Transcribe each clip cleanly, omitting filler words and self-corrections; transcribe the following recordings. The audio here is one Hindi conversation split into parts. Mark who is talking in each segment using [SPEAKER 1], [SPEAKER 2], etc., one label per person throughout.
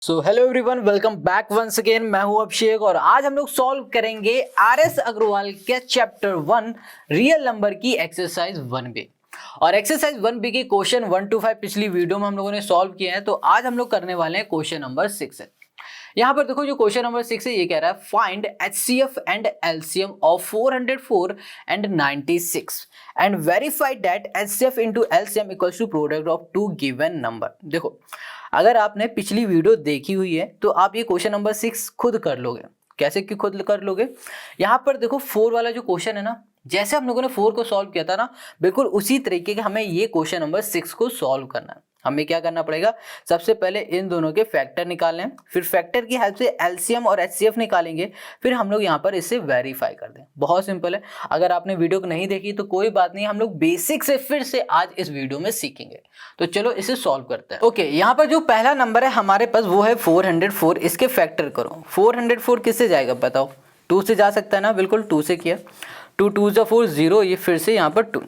[SPEAKER 1] सो hello everyone, welcome back once again. मैं हूं अभिषेक और आज हम लोग सॉल्व करेंगे आरएस अग्रवाल के चैप्टर 1 रियल नंबर की एक्सरसाइज 1B। और एक्सरसाइज 1B की क्वेश्चन 1 to 5 पिछली वीडियो में हम लोगों ने सॉल्व किया है, तो आज हम लोग करने वाले हैं क्वेश्चन नंबर 6 है। यहाँ पर देखो, जो क्वेश्चन नंबर 6 है ये कह रहा है find HCF and LCM of 404 and 96 and verify that HCF into LCM equals to product of two given number. देखो, अगर आपने पिछली वीडियो देखी हुई है तो आप ये क्वेश्चन नंबर 6 खुद कर लोगे। कैसे कि खुद कर लोगे? यहाँ पर देखो 4 वाला जो क्वेश्चन है ना, जैसे हम लोगों ने 4 को सॉल्व किया था ना, बिल्कुल उसी तरीके के हमें ये क्वेश्चन नंबर 6 को सॉल्व करना है। हमें क्या करना पड़ेगा? सबसे पहले इन दोनों के फैक्टर निकालने हैं, फिर फैक्टर की हेल्प से एलसीएम और एचसीएफ निकालेंगे, फिर हम लोग यहाँ पर इसे वेरीफाई कर दें। बहुत सिंपल है। अगर आपने वीडियो को नहीं देखी तो कोई बात नहीं, हम लोग बेसिक से फिर से आज इस वीडियो में सीखेंगे। तो चलो इसे सॉल्व करते हैं। ओके, यहाँ पर जो पहला नंबर है हमारे पास वो है 404। इसके फैक्टर करो। 404 किससे जाएगा बताओ? 2 से जा सकता है ना? बिल्कुल 2 से किया। 2 2 4 0, ये फिर से यहाँ पर 2,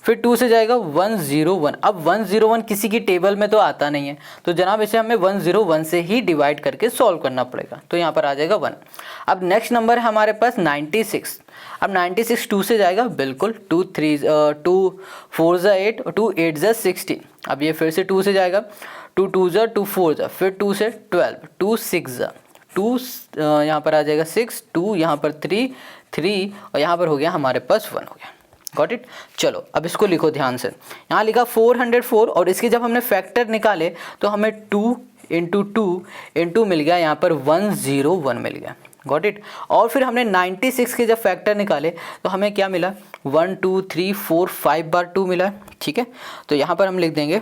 [SPEAKER 1] फिर 2 से जाएगा 101। अब 101 किसी की टेबल में तो आता नहीं है, तो जनाब इसे हमें 101 से ही डिवाइड करके सॉल्व करना पड़ेगा। तो यहाँ पर आ जाएगा 1। अब नेक्स्ट नंबर है हमारे पास 96। अब 96 2 से जाएगा, बिल्कुल 2 4 ज़ा 8 और 2 8 ज़ा 16। अब ये फिर से 2 से जाएगा, 2 2 ज़ा 2 4 ज़ा, फिर 2 से 12, 2 6 ज़ा 2, यहाँ पर आ जाएगा 6, 2 यहाँ पर 3 और यहाँ पर हो गया हमारे पास 1 हो गया। Got it? चलो अब इसको लिखो ध्यान से। यहाँ लिखा 404 और इसके जब हमने फैक्टर निकाले तो हमें 2 इंटू मिल गया, यहाँ पर 101 मिल गया। Got it? और फिर हमने 96 के जब फैक्टर निकाले तो हमें क्या मिला? 1 2 3 4 5 बार 2 मिला। ठीक है, तो यहाँ पर हम लिख देंगे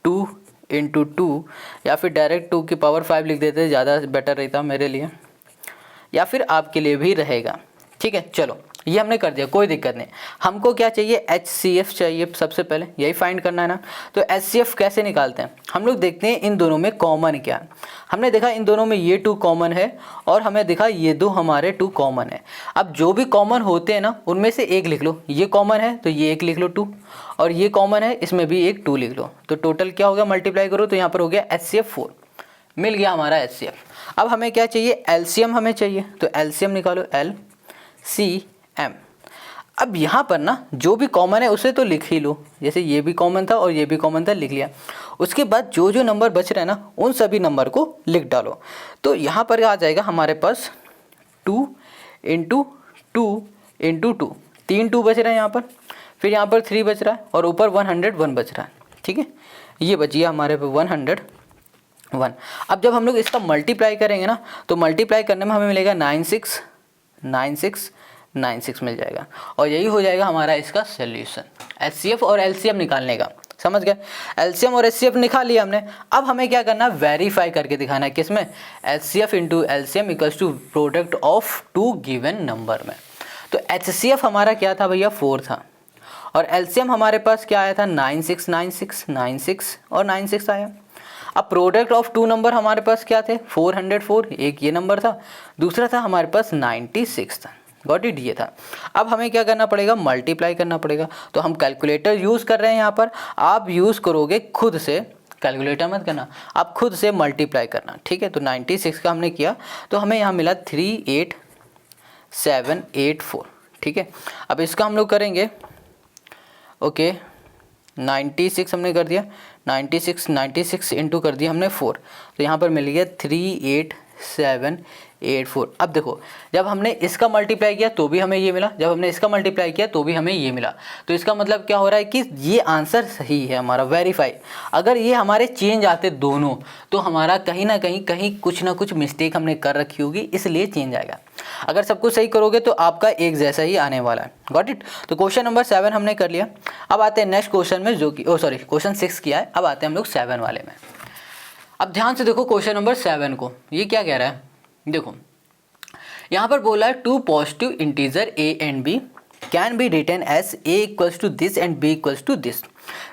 [SPEAKER 1] 2 इंटू 2, या फिर डायरेक्ट 2 की पावर 5 लिख देते, ज़्यादा बेटर रहता मेरे लिए, या फिर आपके लिए भी रहेगा। ठीक है, चलो ये हमने कर दिया, कोई दिक्कत नहीं। हमको क्या चाहिए? HCF चाहिए। सबसे पहले यही फाइंड करना है ना। तो HCF कैसे निकालते हैं? हम लोग देखते हैं इन दोनों में कॉमन क्या है। हमने देखा इन दोनों में ये 2 कॉमन है और हमें देखा ये 2 हमारे 2 कॉमन है। अब जो भी कॉमन होते हैं ना, उनमें से एक लिख लो। ये कॉमन है तो ये एक लिख लो 2, और ये कॉमन है इसमें भी एक 2 लिख लो। तो टोटल क्या होगा? मल्टीप्लाई करो तो यहाँ पर हो गया HCF 4। मिल गया हमारा HCF। अब हमें क्या चाहिए? LCM हमें चाहिए। तो LCM निकालो, LCM। अब यहाँ पर ना जो भी कॉमन है उसे तो लिख ही लो। जैसे ये भी कॉमन था और ये भी कॉमन था, लिख लिया। उसके बाद जो जो नंबर बच रहे हैं ना, उन सभी नंबर को लिख डालो। तो यहाँ पर आ जाएगा हमारे पास 2 इंटू 2 इंटू 2, 3 2 बच रहे हैं यहाँ पर, फिर यहाँ पर 3 बच रहा है और ऊपर 101 बच रहा है। ठीक है, ये बच गया हमारे पे 101। अब जब हम लोग इसका मल्टीप्लाई करेंगे ना, तो मल्टीप्लाई करने में हमें मिलेगा 96 मिल जाएगा, और यही हो जाएगा हमारा इसका सोल्यूशन HCF और LCM निकालने का। समझ गए? LCM और HCF निकाल लिया हमने। अब हमें क्या करना है? वेरीफाई करके दिखाना है। किसमें? HCF into LCM equals to product of 2 given number में। तो HCF हमारा क्या था भैया? 4 था, और LCM हमारे पास क्या आया था? 96 और 96 आया। अब प्रोडक्ट ऑफ 2 नंबर हमारे पास क्या थे? 404, एक ये नंबर था, दूसरा था हमारे पास 96 था। Got it? ये था। अब हमें क्या करना पड़ेगा? मल्टीप्लाई करना पड़ेगा। तो हम कैलकुलेटर यूज़ कर रहे हैं यहाँ पर, आप यूज़ करोगे खुद से, कैलकुलेटर मत करना, आप खुद से मल्टीप्लाई करना। ठीक है, तो 96 का हमने किया तो हमें यहाँ मिला 38784। ठीक है, अब इसका हम लोग करेंगे। ओके, 96 हमने कर दिया, 96 इंटू कर दिया हमने 4, तो यहाँ पर मिल गया 38784। अब देखो, जब हमने इसका मल्टीप्लाई किया तो भी हमें ये मिला, जब हमने इसका मल्टीप्लाई किया तो भी हमें ये मिला। तो इसका मतलब क्या हो रहा है कि ये आंसर सही है हमारा, वेरीफाई। अगर ये हमारे चेंज आते दोनों, तो हमारा कहीं ना कहीं कुछ ना कुछ मिस्टेक हमने कर रखी होगी, इसलिए चेंज आएगा। अगर सब कुछ सही करोगे तो आपका एक जैसा ही आने वाला है। Got it? तो क्वेश्चन नंबर 7 हमने कर लिया। अब आते हैं नेक्स्ट क्वेश्चन में, जो कि क्वेश्चन 6 किया है। अब आते हैं हम लोग 7 वाले में। अब ध्यान से देखो क्वेश्चन नंबर 7 को, ये क्या कह रहा है? देखो, यहाँ पर बोला है 2 positive integer a and b can be written as a equals to this and b equals to this,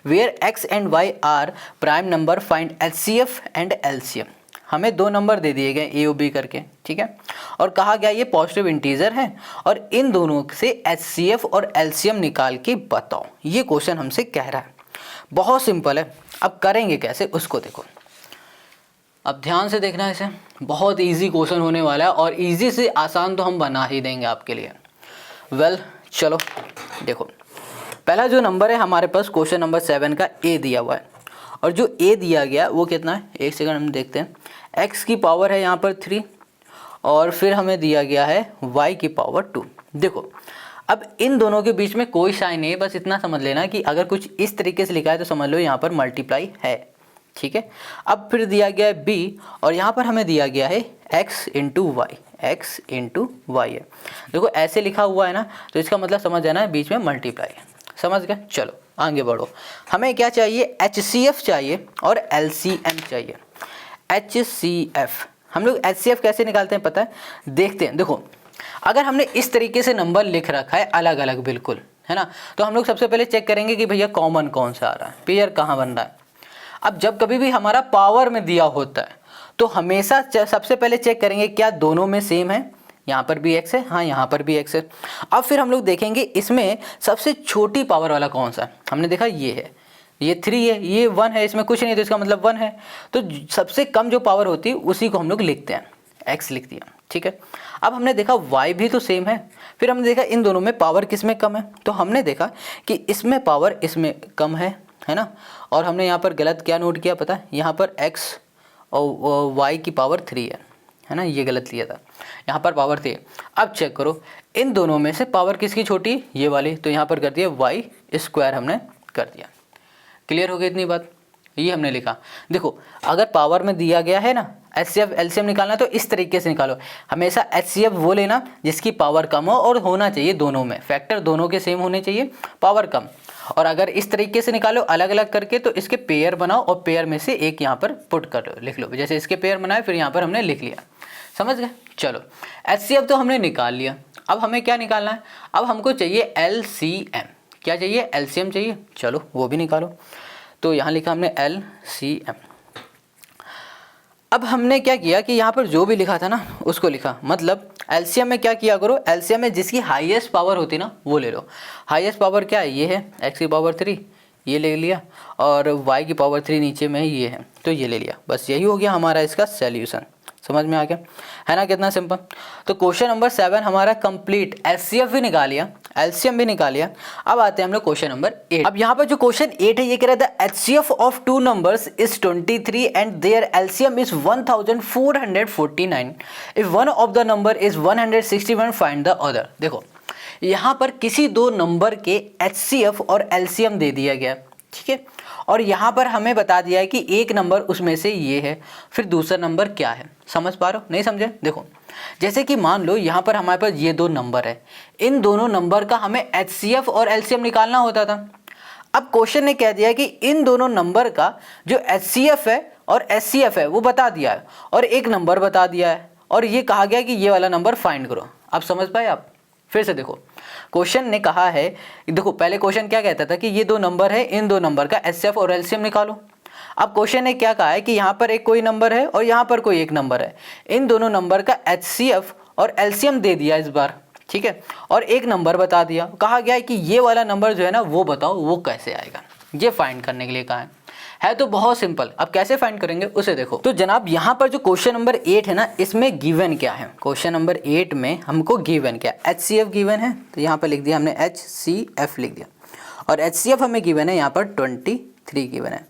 [SPEAKER 1] where x and y are prime number, find HCF and LCM। हमें 2 नंबर दे दिए गए a और b करके। ठीक है, और कहा गया ये पॉजिटिव इंटीजर है और इन दोनों से HCF और LCM निकाल के बताओ। ये क्वेश्चन हमसे कह रहा है। बहुत सिंपल है। अब करेंगे कैसे उसको देखो। अब ध्यान से देखना इसे, बहुत इजी क्वेश्चन होने वाला है और इजी से आसान तो हम बना ही देंगे आपके लिए। वेल चलो देखो, पहला जो नंबर है हमारे पास क्वेश्चन नंबर 7 का ए दिया हुआ है, और जो ए दिया गया वो कितना है, एक सेकंड हम देखते हैं। एक्स की पावर है यहाँ पर 3 और फिर हमें दिया गया है वाई की पावर 2। देखो अब इन दोनों के बीच में कोई साइन नहीं है, बस इतना समझ लेना कि अगर कुछ इस तरीके से लिखा है तो समझ लो यहाँ पर मल्टीप्लाई है, ठीक है। अब फिर दिया गया है बी और यहाँ पर हमें दिया गया है x into y, x into y है। देखो ऐसे लिखा हुआ है ना, तो इसका मतलब समझ जाना है बीच में मल्टीप्लाई है, समझ गए। चलो आगे बढ़ो, हमें क्या चाहिए, HCF चाहिए और LCM चाहिए। HCF, हम लोग HCF कैसे निकालते हैं पता है, देखते हैं। देखो अगर हमने इस तरीके से नंबर लिख रखा है अलग अलग बिल्कुल, है ना, तो हम लोग सबसे पहले चेक करेंगे कि भैया कॉमन कौन सा आ रहा है, पेयर कहाँ बन रहा है। अब जब कभी भी हमारा पावर में दिया होता है तो हमेशा सबसे पहले चेक करेंगे क्या दोनों में सेम है, यहाँ पर भी x है, हाँ यहाँ पर भी x है। अब फिर हम लोग देखेंगे इसमें सबसे छोटी पावर वाला कौन सा है, हमने देखा ये है, ये 3 है, ये 1 है, इसमें कुछ नहीं तो इसका मतलब 1 है। तो सबसे कम जो पावर होती है उसी को हम लोग लिखते हैं, x लिख दिया, ठीक है। अब हमने देखा y भी तो सेम है, फिर हमने देखा इन दोनों में पावर किस में कम है, तो हमने देखा कि इसमें पावर इसमें कम है ना। और हमने यहाँ पर गलत क्या नोट किया पता है, यहाँ पर x और y की पावर 3 है ना, ये गलत लिया था, यहाँ पर पावर 3। अब चेक करो इन दोनों में से पावर किसकी छोटी, ये वाली, तो यहाँ पर कर दिया y स्क्वायर हमने कर दिया। क्लियर हो गई इतनी बात, ये हमने लिखा। देखो अगर पावर में दिया गया है ना HCF LCM निकालना तो इस तरीके से निकालो, हमेशा HCF वो लेना जिसकी पावर कम हो और होना चाहिए दोनों में, फैक्टर दोनों के सेम होने चाहिए, पावर कम। और अगर इस तरीके से निकालो अलग अलग करके तो इसके पेयर बनाओ और पेयर में से एक यहाँ पर पुट कर लिख लो, जैसे इसके पेयर बनाए फिर यहाँ पर हमने लिख लिया, समझ गए। चलो HCF तो हमने निकाल लिया, अब हमें क्या निकालना है, अब हमको चाहिए LCM। क्या चाहिए, LCM चाहिए, चलो वो भी निकालो। तो यहाँ लिखा हमने LCM। अब हमने क्या किया कि यहाँ पर जो भी लिखा था ना उसको लिखा, मतलब LCM में क्या किया करो, LCM में जिसकी हाईएस्ट पावर होती ना वो ले लो। हाईएस्ट पावर क्या है, ये है, x की पावर 3 ये ले लिया और y की पावर 3 नीचे में ये है तो ये ले लिया, बस यही हो गया हमारा इसका सॉल्यूशन। समझ में आ गया है ना, कितना सिंपल। तो क्वेश्चन नंबर 7 हमारा कंप्लीट, HCF भी निकाल लिया, LCM भी निकाल लिया। अब आते हैं हम लोग क्वेश्चन नंबर 8। अब यहाँ पर जो क्वेश्चन 8 है ये कह रहा था HCF of 2 numbers is 23 and there LCM is 1449 if one of the number is 161 find the other. देखो यहाँ पर किसी दो नंबर के HCF और LCM दे दिया गया, ठीक है, और यहाँ पर हमें बता दिया है कि एक नंबर उसमें से ये है, फिर दूसरा नंबर क्या है। समझ पा रहे हो, नहीं समझे। देखो जैसे कि मान लो यहाँ पर हमारे पास ये दो नंबर है, इन दोनों नंबर का हमें HCF और LCM निकालना होता था। अब क्वेश्चन ने कह दिया कि इन दोनों नंबर का जो HCF है और SCF है वो बता दिया है और एक नंबर बता दिया है, और ये कहा गया कि ये वाला नंबर फाइंड करो। अब समझ पाए आप, फिर से देखो क्वेश्चन ने कहा है, देखो पहले क्वेश्चन क्या कहता था कि ये दो नंबर है, इन दो नंबर का HCF और LCM निकालो। अब क्वेश्चन ने क्या कहा है कि यहाँ पर एक कोई नंबर है और यहाँ पर कोई एक नंबर है, इन दोनों नंबर का HCF और LCM दे दिया इस बार, ठीक है, और एक नंबर बता दिया। कहा गया है कि ये वाला नंबर जो है ना वो बताओ वो कैसे आएगा, ये फाइंड करने के लिए कहा है तो बहुत सिंपल। अब कैसे फाइंड करेंगे उसे देखो। तो जनाब यहाँ पर जो क्वेश्चन नंबर 8 है ना इसमें गिवन क्या है, क्वेश्चन नंबर 8 में हमको गिवन क्या, HCF गिवन है, तो यहाँ पर लिख दिया हमने HCF लिख दिया, और HCF हमें गिवन है यहाँ पर 23 गिवन है,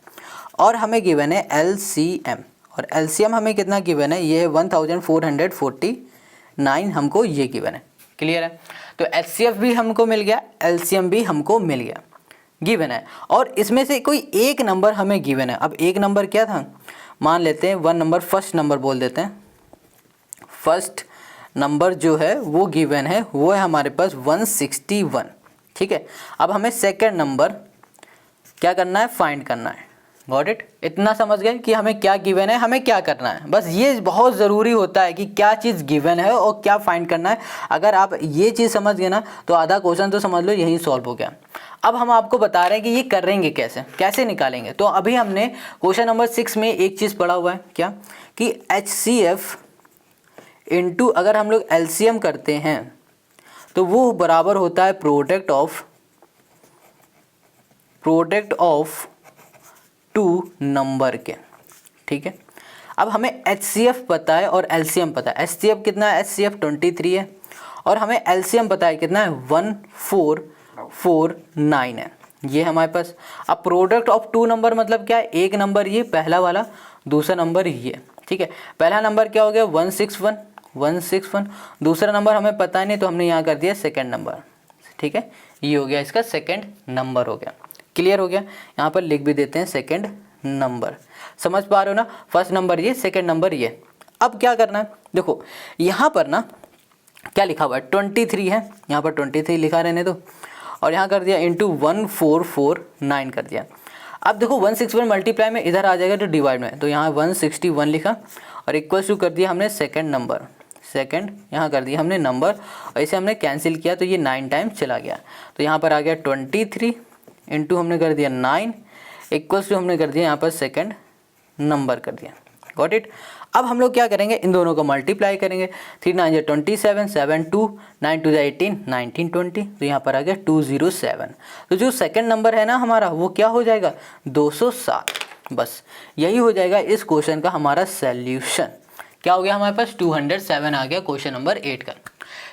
[SPEAKER 1] और हमें गिवन है LCM, और LCM हमें कितना गिवन है, ये 1449 हमको ये गिवन है। क्लियर है, तो HCF भी हमको मिल गया, LCM भी हमको मिल गया, गिवन है, और इसमें से कोई एक नंबर हमें गिवन है। अब एक नंबर क्या था, मान लेते हैं 1 नंबर, फर्स्ट नंबर बोल देते हैं, फर्स्ट नंबर जो है वो गिवन है, वो है हमारे पास 161, ठीक है। अब हमें सेकंड नंबर क्या करना है, फाइंड करना है। गॉट इट, इतना समझ गए कि हमें क्या गिवन है, हमें क्या करना है। बस ये बहुत ज़रूरी होता है कि क्या चीज़ गिवन है और क्या फाइंड करना है। अगर आप ये चीज़ समझ गए ना तो आधा क्वेश्चन तो समझ लो यही सॉल्व हो गया। अब हम आपको बता रहे हैं कि ये करेंगे कैसे, कैसे निकालेंगे। तो अभी हमने क्वेश्चन नंबर 6 में एक चीज़ पढ़ा हुआ है, क्या कि HCF इंटू अगर हम लोग LCM करते हैं तो वो बराबर होता है प्रोडक्ट ऑफ 2 नंबर के, ठीक है। अब हमें HCF पता है और LCM पता है। HCF कितना है, HCF 23 है और हमें LCM पता है कितना है, 1449 है, ये हमारे पास। अब प्रोडक्ट ऑफ टू नंबर मतलब क्या है, एक नंबर ये पहला वाला, दूसरा नंबर ये, ठीक है। पहला नंबर क्या हो गया, 161, दूसरा नंबर हमें पता नहीं तो हमने यहाँ कर दिया सेकंड नंबर, ठीक है। ये हो गया इसका सेकंड नंबर हो गया, क्लियर हो गया। यहाँ पर लिख भी देते हैं सेकंड नंबर, समझ पा रहे हो ना, फर्स्ट नंबर ये, सेकंड नंबर ये। अब क्या करना है, देखो यहाँ पर ना क्या लिखा हुआ है, 23 है, यहाँ पर 23 लिखा रहने दो और यहाँ कर दिया इंटू 1449 कर दिया। अब देखो 161 मल्टीप्लाई में इधर आ जाएगा तो डिवाइड में, तो यहाँ 161 लिखा और इक्वल टू कर दिया हमने सेकंड नंबर, सेकंड यहाँ कर दिया हमने नंबर और इसे हमने कैंसिल किया तो ये 9 टाइम चला गया, तो यहाँ पर आ गया 23 इंटू हमने कर दिया 9 इक्वल्स टू हमने कर दिया यहाँ पर सेकंड नंबर कर दिया, गॉट इट। अब हम लोग क्या करेंगे, इन दोनों को मल्टीप्लाई करेंगे, 3 9 27, 7 2 9 2 18 19 20, तो यहाँ पर आ गया 207। तो जो सेकंड नंबर है ना हमारा वो क्या हो जाएगा, 207। बस यही हो जाएगा इस क्वेश्चन का हमारा सॉल्यूशन। क्या हो गया हमारे पास, 207 आ गया क्वेश्चन नंबर 8 का।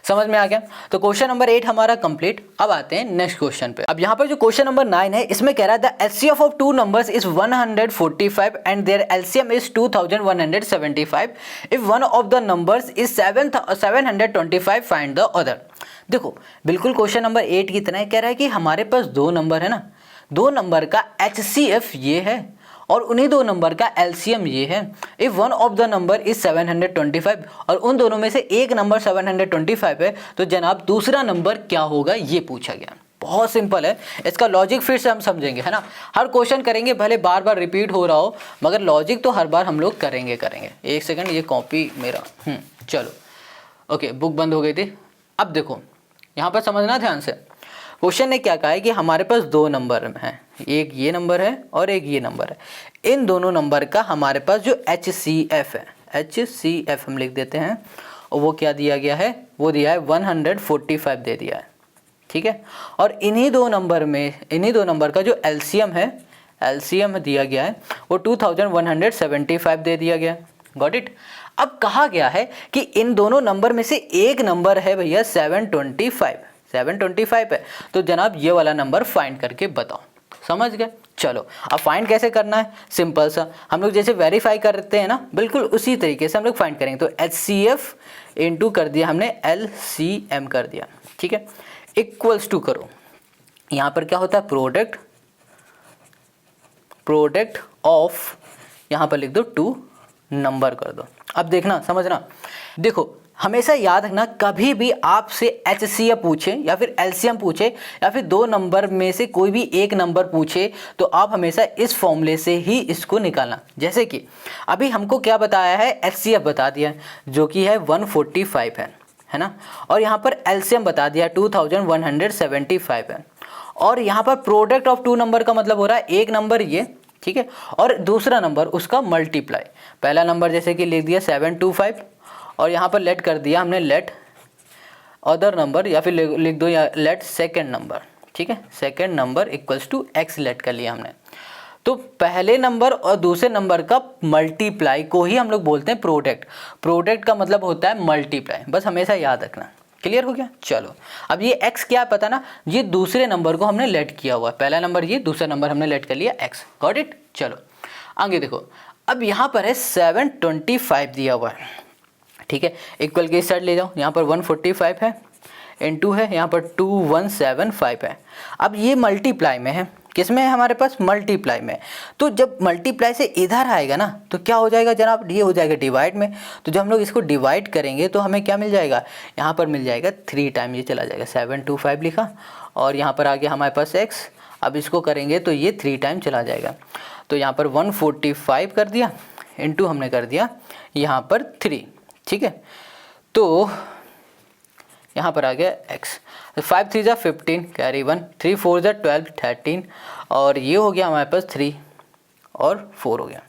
[SPEAKER 1] समझ में आ गया, तो क्वेश्चन नंबर 8 हमारा कंप्लीट। अब आते हैं नेक्स्ट क्वेश्चन पे। अब यहाँ पर जो क्वेश्चन नंबर 9 है इसमें कह रहा था HCF of two numbers is 145 and there LCM is 2175 if one of the numbers is 725 find the other. देखो बिल्कुल क्वेश्चन नंबर 8 की तरह कह रहा है कि हमारे पास दो नंबर है ना, दो नंबर का HCF ये है और उन्हीं दो नंबर का LCM ये है। If one of the number is 725 और उन दोनों में से एक नंबर 725 है तो जनाब दूसरा नंबर क्या होगा, ये पूछा गया। बहुत सिंपल है, इसका लॉजिक फिर से हम समझेंगे, है ना। हर क्वेश्चन करेंगे, भले बार बार रिपीट हो रहा हो, मगर लॉजिक तो हर बार हम लोग करेंगे। एक सेकंड, ये कॉपी मेरा चलो ओके, बुक बंद हो गई थी। अब देखो यहाँ पर समझना ध्यान से, क्वेश्चन ने क्या कहा है कि हमारे पास दो नंबर हैं, एक ये नंबर है और एक ये नंबर है। इन दोनों नंबर का हमारे पास जो HCF है, HCF हम लिख देते हैं, और वो क्या दिया गया है, वो दिया है 145 दे दिया है, ठीक है। और इन्हीं दो नंबर का जो LCM है, LCM दिया गया है वो 2175 दे दिया गया, गॉट इट। अब कहा गया है कि इन दोनों नंबर में से एक नंबर है भैया 725 है, तो जनाब ये वाला नंबर फाइंड करके बताओ। समझ गए, चलो अब फाइंड कैसे करना है, सिंपल सा, हम लोग जैसे वेरीफाई करते हैं ना, बिल्कुल उसी तरीके से हम लोग फाइंड करेंगे। तो HCF इंटू कर दिया हमने LCM कर दिया, ठीक है, इक्वल्स टू करो, यहाँ पर क्या होता है, प्रोडक्ट ऑफ, यहाँ पर लिख दो टू नंबर कर दो। अब देखना, समझना, देखो हमेशा याद रखना, कभी भी आपसे HCF पूछे या फिर LCM पूछे या फिर दो नंबर में से कोई भी एक नंबर पूछे तो आप हमेशा इस फॉर्मूले से ही इसको निकालना। जैसे कि अभी हमको क्या बताया है, HCF बता दिया जो कि है 145 है ना, और यहाँ पर LCM बता दिया 2175 है, और यहाँ पर प्रोडक्ट ऑफ टू नंबर का मतलब हो रहा है एक नंबर ये, ठीक है, और दूसरा नंबर उसका मल्टीप्लाई। पहला नंबर जैसे कि लिख दिया 725 और यहाँ पर लेट कर दिया हमने लेट अदर नंबर, या फिर लिख दो या लेट सेकंड नंबर, ठीक है, second number equals to x let कर लिया हमने। तो पहले नंबर और दूसरे नंबर का मल्टीप्लाई को ही हम लोग बोलते हैं प्रोडक्ट का मतलब होता है मल्टीप्लाई, बस हमेशा याद रखना। क्लियर हो गया, चलो अब ये x क्या है पता ना, ये दूसरे नंबर को हमने लेट किया हुआ है, पहला नंबर ये, दूसरा नंबर हमने लेट कर लिया x, गॉट इट। चलो आगे देखो, अब यहाँ पर है 725 दिया हुआ है, ठीक है, इक्वल के इस साइड ले जाओ, यहाँ पर 145 है, इनटू है यहाँ पर 2175 है। अब ये मल्टीप्लाई में है, किस में है हमारे पास, मल्टीप्लाई में। तो जब मल्टीप्लाई से इधर आएगा ना तो क्या हो जाएगा जनाब, ये हो जाएगा डिवाइड में। तो जब हम लोग इसको डिवाइड करेंगे तो हमें क्या मिल जाएगा, यहाँ पर मिल जाएगा 3 टाइम ये चला जाएगा, 725 लिखा और यहाँ पर आ गया हमारे पास x। अब इसको करेंगे तो ये 3 टाइम चला जाएगा, तो यहाँ पर 145 कर दिया, इंटू हमने कर दिया यहाँ पर 3, ठीक है। तो यहाँ पर आ गया x, 5 3 जा 15 कैरी 1, 3 4 जा 12 13 और ये हो गया हमारे पास 3 और 4 हो गया,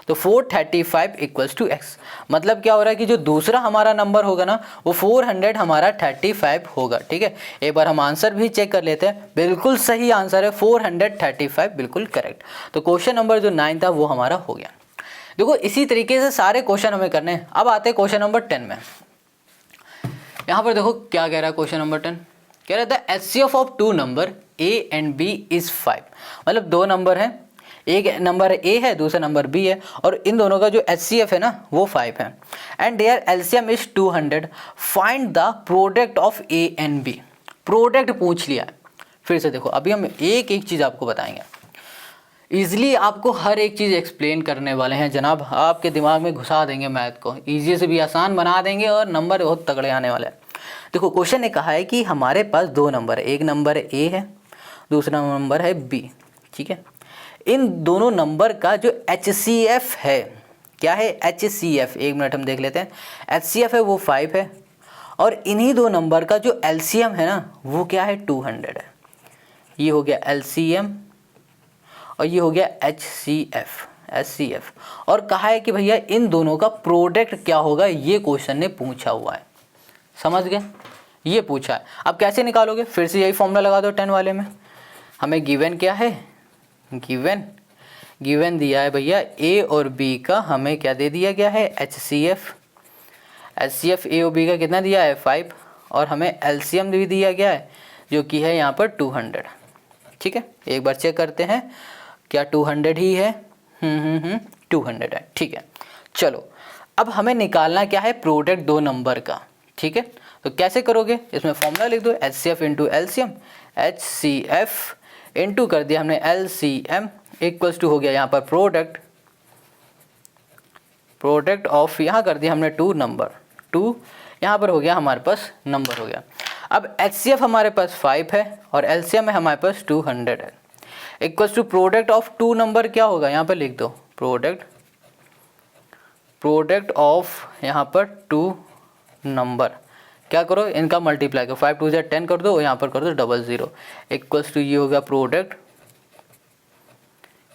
[SPEAKER 1] तो 435 इक्वल्स टू x। मतलब क्या हो रहा है कि जो दूसरा हमारा नंबर होगा ना वो 400 हमारा 35 होगा, ठीक है। एक बार हम आंसर भी चेक कर लेते हैं, बिल्कुल सही आंसर है 435, बिल्कुल करेक्ट। तो क्वेश्चन नंबर जो 9 था वो हमारा हो गया। देखो इसी तरीके से सारे क्वेश्चन हमें करने हैं। अब आते हैं क्वेश्चन नंबर 10 में। यहाँ पर देखो क्या कह रहा है क्वेश्चन नंबर 10, कह रहा था HCF of two number A and B is 5। मतलब दो नंबर हैं, एक नंबर A है दूसरा नंबर B है, और इन दोनों का जो HCF है ना वो 5 है। And there LCM is 200, find the product of A and B। Product पूछ लिया है। फिर से देखो अभी हम एक एक चीज़ आपको बताएंगे, ईजिली आपको हर एक चीज़ एक्सप्लेन करने वाले हैं जनाब, आपके दिमाग में घुसा देंगे मैथ को, ईजी से भी आसान बना देंगे और नंबर बहुत तगड़े आने वाले हैं। देखो क्वेश्चन ने कहा है कि हमारे पास दो नंबर है, एक नंबर A है दूसरा नंबर है B, ठीक है। इन दोनों नंबर का जो HCF है, क्या है HCF, एक मिनट हम देख लेते हैं। HCF है वो 5 है, और इन्हीं दो नंबर का जो LCM है ना वो क्या है 200 है। ये हो गया LCM और ये हो गया HCF। और कहा है कि भैया इन दोनों का प्रोडक्ट क्या होगा, ये क्वेश्चन ने पूछा हुआ है। समझ गए, ये पूछा है। अब कैसे निकालोगे, फिर से यही फॉर्मूला लगा दो 10 वाले में। हमें गिवन क्या है, गिवन दिया है भैया A और B का, हमें क्या दे दिया गया है HCF A और B का कितना दिया है 5, और हमें LCM भी दिया गया है जो कि है यहाँ पर 200। ठीक है, एक बार चेक करते हैं क्या 200 ही है, 200 है। ठीक है, चलो अब हमें निकालना क्या है प्रोडक्ट दो नंबर का। ठीक है, तो कैसे करोगे, इसमें फॉर्मूला लिख दो HCF into LCM, HCF into कर दिया हमने LCM इक्वल्स टू हो गया यहाँ पर प्रोडक्ट ऑफ, यहाँ कर दिया हमने टू नंबर, टू यहाँ पर हो गया हमारे पास नंबर हो गया। अब HCF हमारे पास 5 है और LCM है हमारे पास 200 है, equals to product of two number क्या होगा, यहाँ पर लिख दो प्रोडक्ट ऑफ यहाँ पर टू नंबर, क्या करो इनका मल्टीप्लाई करो, 5 2 से 10 कर दो और यहाँ पर कर दो 00, इक्वल्स टू ये हो गया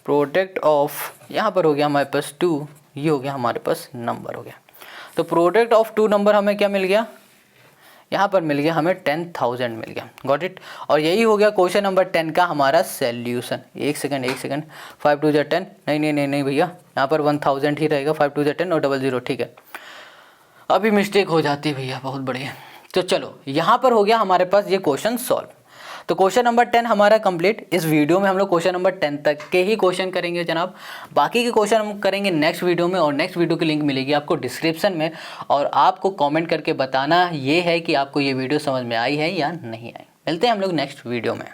[SPEAKER 1] प्रोडक्ट ऑफ, यहाँ पर हो गया हमारे पास 2, ये हो गया हमारे पास नंबर हो गया। तो प्रोडक्ट ऑफ टू नंबर हमें क्या मिल गया, यहाँ पर मिल गया हमें 10,000 मिल गया। गॉट इट, और यही हो गया क्वेश्चन नंबर 10 का हमारा सॉल्यूशन। एक सेकंड 5 2 से 10, नहीं भैया यहाँ पर 1000 ही रहेगा, 5 2 से 10 और 00। ठीक है, अभी मिस्टेक हो जाती है भैया, बहुत बढ़िया। तो चलो यहाँ पर हो गया हमारे पास ये क्वेश्चन सॉल्व। तो क्वेश्चन नंबर 10 हमारा कंप्लीट। इस वीडियो में हम लोग क्वेश्चन नंबर 10 तक के ही क्वेश्चन करेंगे जनाब, बाकी के क्वेश्चन हम करेंगे नेक्स्ट वीडियो में, और नेक्स्ट वीडियो की लिंक मिलेगी आपको डिस्क्रिप्शन में। और आपको कमेंट करके बताना ये है कि आपको ये वीडियो समझ में आई है या नहीं आई। मिलते हैं हम लोग नेक्स्ट वीडियो में।